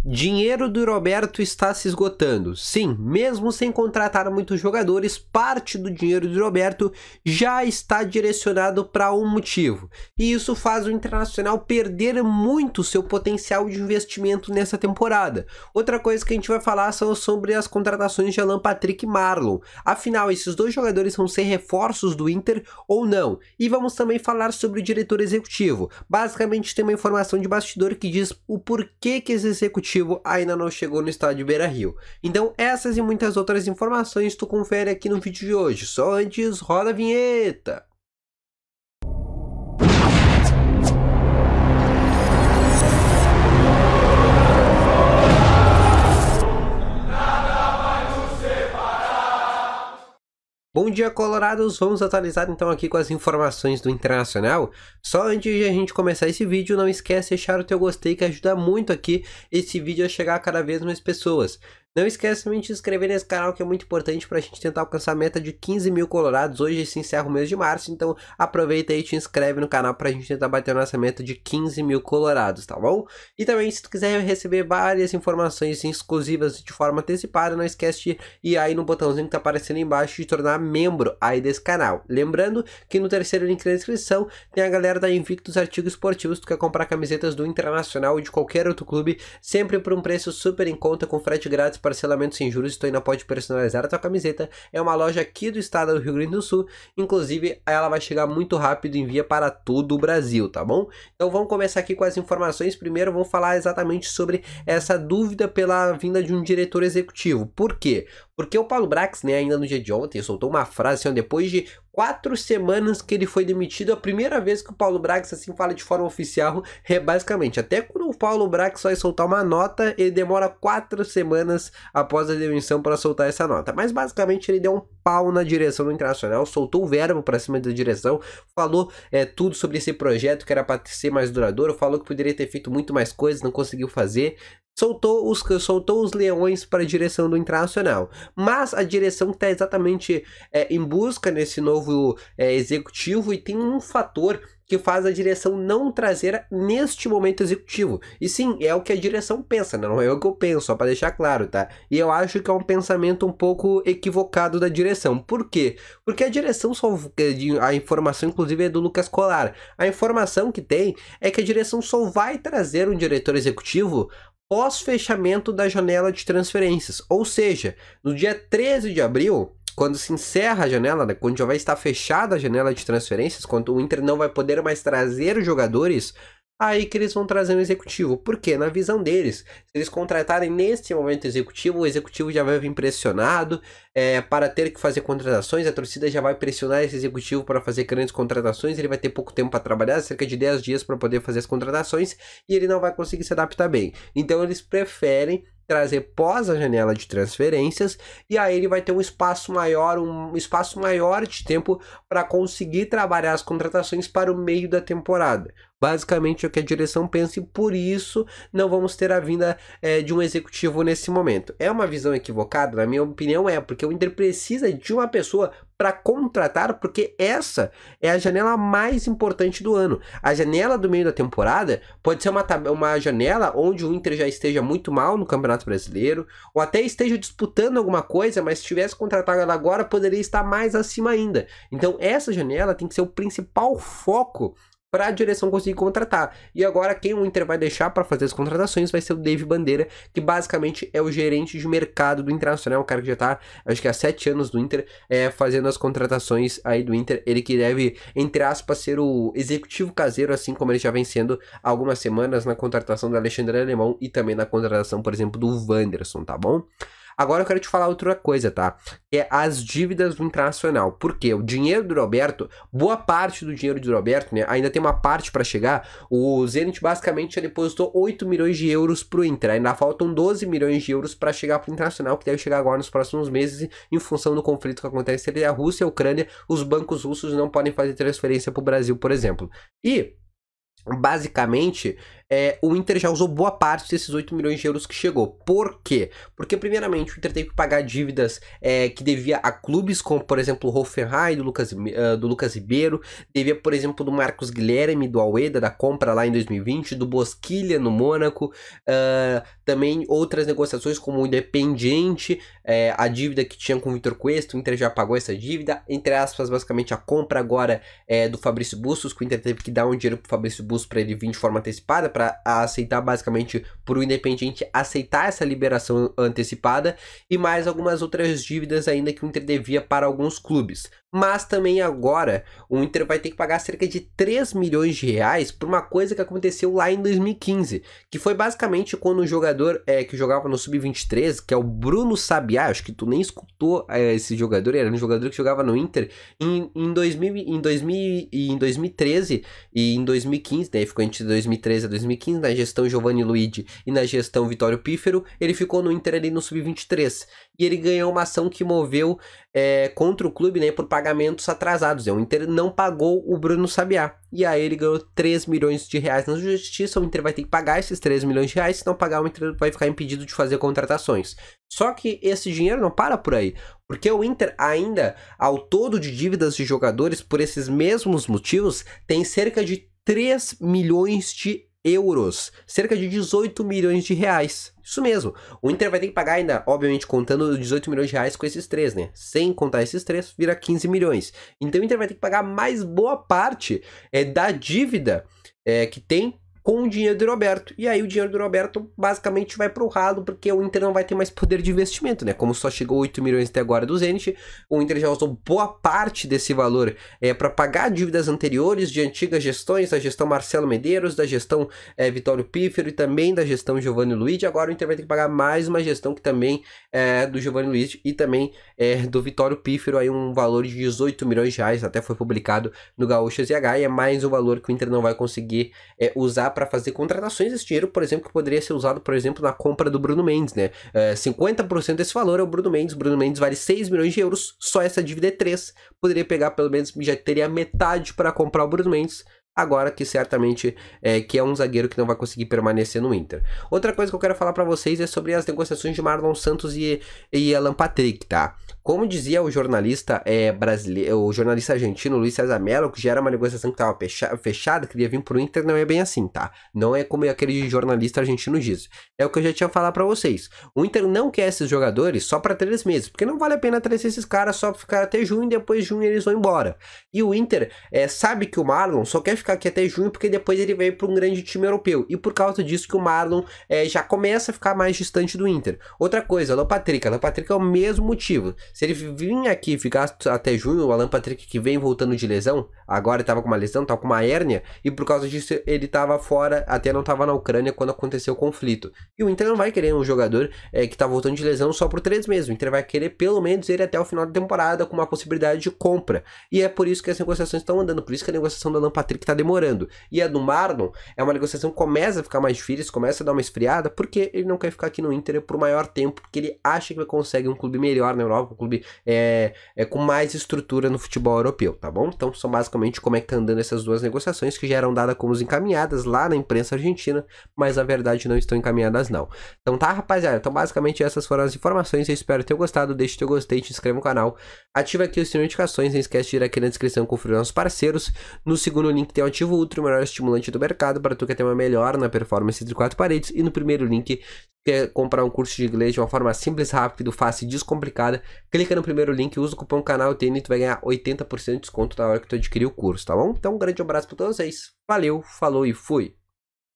Dinheiro do Roberto está se esgotando. Sim, mesmo sem contratar muitos jogadores, parte do dinheiro do Roberto já está direcionado para um motivo. E isso faz o Internacional perder muito seu potencial de investimento nessa temporada. Outra coisa que a gente vai falar são sobre as contratações de Alan Patrick e Marlon. Afinal, esses dois jogadores vão ser reforços do Inter ou não? E vamos também falar sobre o diretor executivo. Basicamente tem uma informação de bastidor que diz o porquê que esse executivo ainda não chegou no estádio Beira-Rio. Então essas e muitas outras informações tu confere aqui no vídeo de hoje. Só antes, roda a vinheta! Bom dia, colorados! Vamos atualizar então aqui com as informações do Internacional. Só antes de a gente começar esse vídeo, não esquece de deixar o teu gostei, que ajuda muito aqui esse vídeo a chegar a cada vez mais pessoas. Não esquece também de se inscrever nesse canal, que é muito importante para a gente tentar alcançar a meta de 15 mil colorados. Hoje se encerra o mês de março, então aproveita aí e te inscreve no canal para a gente tentar bater a nossa meta de 15 mil colorados, tá bom? E também, se tu quiser receber várias informações exclusivas de forma antecipada, não esquece de ir aí no botãozinho que tá aparecendo aí embaixo de tornar membro aí desse canal. Lembrando que no terceiro link da descrição tem a galera da Invictus Artigos Esportivos. Tu quer comprar camisetas do Internacional ou de qualquer outro clube, sempre por um preço super em conta, com frete grátis, parcelamento sem juros, tu ainda pode personalizar a tua camiseta. É uma loja aqui do estado do Rio Grande do Sul, inclusive ela vai chegar muito rápido e envia para todo o Brasil, tá bom? Então vamos começar aqui com as informações. Primeiro vamos falar exatamente sobre essa dúvida pela vinda de um diretor executivo. Por quê? Porque o Paulo Brax, né, ainda no dia de ontem, soltou uma frase assim, depois de 4 semanas que ele foi demitido. A primeira vez que o Paulo Brax assim fala de forma oficial é basicamente, até quando o Paulo Brax vai soltar uma nota, ele demora 4 semanas após a demissão para soltar essa nota. Mas basicamente ele deu um pau na direção do Internacional, soltou o verbo para cima da direção, falou tudo sobre esse projeto que era para ser mais duradouro, falou que poderia ter feito muito mais coisas, não conseguiu fazer. Soltou os leões para a direção do Internacional. Mas a direção está exatamente em busca nesse novo executivo, e tem um fator que faz a direção não trazer neste momento executivo. E sim, é o que a direção pensa, não é o que eu penso, só para deixar claro, tá? E eu acho que é um pensamento um pouco equivocado da direção. Por quê? Porque a direção a informação inclusive é do Lucas Colar. A informação que tem é que a direção só vai trazer um diretor executivo pós-fechamento da janela de transferências. Ou seja, no dia 13 de abril, quando se encerra a janela, né, quando já vai estar fechada a janela de transferências, quando o Inter não vai poder mais trazer jogadores, aí que eles vão trazer um executivo. Porque na visão deles, se eles contratarem nesse momento executivo, o executivo já vai vir pressionado para ter que fazer contratações, a torcida já vai pressionar esse executivo para fazer grandes contratações, ele vai ter pouco tempo para trabalhar, cerca de 10 dias para poder fazer as contratações, e ele não vai conseguir se adaptar bem. Então eles preferem trazer pós a janela de transferências, e aí ele vai ter um espaço maior de tempo para conseguir trabalhar as contratações para o meio da temporada. Basicamente é o que a direção pensa, e por isso não vamos ter a vinda de um executivo nesse momento. É uma visão equivocada? Na minha opinião porque o Inter precisa de uma pessoa para contratar, porque essa é a janela mais importante do ano. A janela do meio da temporada pode ser uma janela onde o Inter já esteja muito mal no Campeonato Brasileiro, ou até esteja disputando alguma coisa, mas se tivesse contratado ela agora, poderia estar mais acima ainda. Então essa janela tem que ser o principal foco para a direção conseguir contratar. E agora quem o Inter vai deixar para fazer as contratações vai ser o David Bandeira, que basicamente é o gerente de mercado do Internacional, o cara que já tá, acho que há 7 anos do Inter, fazendo as contratações aí do Inter. Ele que deve, entre aspas, ser o executivo caseiro, assim como ele já vem sendo há algumas semanas na contratação do Alexandre Alemão e também na contratação, por exemplo, do Wanderson, tá bom? Agora eu quero te falar outra coisa, tá? Que é as dívidas do Internacional. Por quê? O dinheiro do Roberto, boa parte do dinheiro do Roberto, né? Ainda tem uma parte para chegar. O Zenit basicamente já depositou 8 milhões de euros pro Inter. Ainda faltam 12 milhões de euros para chegar pro Internacional, que deve chegar agora nos próximos meses, em função do conflito que acontece entre a Rússia e a Ucrânia. Os bancos russos não podem fazer transferência pro Brasil, por exemplo. E basicamente, o Inter já usou boa parte desses 8 milhões de euros que chegou. Por quê? Porque, primeiramente, o Inter teve que pagar dívidas que devia a clubes como, por exemplo, o Hoffenheim, do Lucas Ribeiro, devia, por exemplo, do Marcos Guilherme, do Almeida, da compra lá em 2020, do Bosquilha no Mônaco, também outras negociações como o Independiente, a dívida que tinha com o Vitor Cuesta, o Inter já pagou essa dívida, entre aspas, basicamente a compra agora do Fabrício Bustos, que o Inter teve que dar um dinheiro pro Fabrício Bustos para ele vir de forma antecipada, para aceitar basicamente pro Independiente aceitar essa liberação antecipada, e mais algumas outras dívidas ainda que o Inter devia para alguns clubes. Mas também agora o Inter vai ter que pagar cerca de 3 milhões de reais por uma coisa que aconteceu lá em 2015, que foi basicamente quando o jogador que jogava no Sub-23, que é o Bruno Sabiá, acho que tu nem escutou esse jogador, era um jogador que jogava no Inter em 2013 e em 2015, né, ficou entre 2013 a 2015, na gestão Giovanni Luigi e na gestão Vitório Pífero, ele ficou no Inter ali no Sub-23, e ele ganhou uma ação que moveu contra o clube, né, por pagamentos atrasados. O Inter não pagou o Bruno Sabiá. E aí ele ganhou 3 milhões de reais na justiça. O Inter vai ter que pagar esses 3 milhões de reais. Se não pagar, o Inter vai ficar impedido de fazer contratações. Só que esse dinheiro não para por aí. Porque o Inter ainda, ao todo de dívidas de jogadores, por esses mesmos motivos, tem cerca de 3 milhões de euros, cerca de 18 milhões de reais. Isso mesmo, o Inter vai ter que pagar ainda, obviamente contando 18 milhões de reais com esses 3, né? Sem contar esses 3, vira 15 milhões. Então o Inter vai ter que pagar mais boa parte da dívida que tem com o dinheiro do Roberto. E aí o dinheiro do Roberto basicamente vai pro ralo, porque o Inter não vai ter mais poder de investimento, né? Como só chegou 8 milhões até agora do Zenit, o Inter já usou boa parte desse valor para pagar dívidas anteriores de antigas gestões, da gestão Marcelo Medeiros, da gestão Vitório Pífero e também da gestão Giovanni Luigi. Agora o Inter vai ter que pagar mais uma gestão que também é do Giovanni Luigi e também do Vitório Pífero, aí um valor de 18 milhões de reais, até foi publicado no Gaúcho ZH, e é mais um valor que o Inter não vai conseguir usar para fazer contratações. Esse dinheiro, por exemplo, que poderia ser usado, por exemplo, na compra do Bruno Mendes, né? 50% desse valor é o Bruno Mendes. Bruno Mendes vale 6 milhões de euros, só essa dívida é 3. Poderia pegar pelo menos, já teria metade para comprar o Bruno Mendes. Agora que certamente que é um zagueiro que não vai conseguir permanecer no Inter. Outra coisa que eu quero falar para vocês é sobre as negociações de Marlon Santos e Alan Patrick, tá? Como dizia o jornalista brasileiro, o jornalista argentino Luiz César Mello, que já era uma negociação que estava fechada, que ia vir pro Inter, não é bem assim, tá? Não é como aquele jornalista argentino diz. É o que eu já tinha falado para vocês. O Inter não quer esses jogadores só para 3 meses, porque não vale a pena trazer esses caras só para ficar até junho e depois de junho eles vão embora. E o Inter sabe que o Marlon só quer ficar aqui até junho porque depois ele veio para um grande time europeu. E por causa disso que o Marlon já começa a ficar mais distante do Inter. Outra coisa, Alan Patrick é o mesmo motivo. Se ele vir aqui e ficar até junho, o Alan Patrick que vem voltando de lesão, agora ele tava com uma lesão, tava com uma hérnia, e por causa disso ele tava fora, até não tava na Ucrânia quando aconteceu o conflito. E o Inter não vai querer um jogador que tá voltando de lesão só por 3 meses. O Inter vai querer pelo menos ele até o final da temporada com uma possibilidade de compra. E é por isso que as negociações estão andando, por isso que a negociação do Alan Patrick tá demorando. E a do Marlon é uma negociação que começa a ficar mais difícil, começa a dar uma esfriada, porque ele não quer ficar aqui no Inter por maior tempo, porque ele acha que vai conseguir um clube melhor na Europa, um clube com mais estrutura no futebol europeu, tá bom? Então são basicamente como é que tá andando essas duas negociações, que já eram dadas como encaminhadas lá na imprensa argentina, mas na verdade não estão encaminhadas não. Então tá, rapaziada? Então basicamente essas foram as informações. Eu espero ter gostado. Deixe teu gostei, te inscreva no canal, ativa aqui o sininho de notificações, não esquece de ir aqui na descrição conferir nossos parceiros. No segundo link tem o Ativo Ultra, o melhor estimulante do mercado para tu que ter uma melhor na performance entre 4 paredes, e no primeiro link quer comprar um curso de inglês de uma forma simples, rápida, fácil e descomplicada, clica no primeiro link, usa o cupom canal TN e tu vai ganhar 80% de desconto na hora que tu adquirir o curso, tá bom? Então um grande abraço para todos vocês, valeu, falou e fui!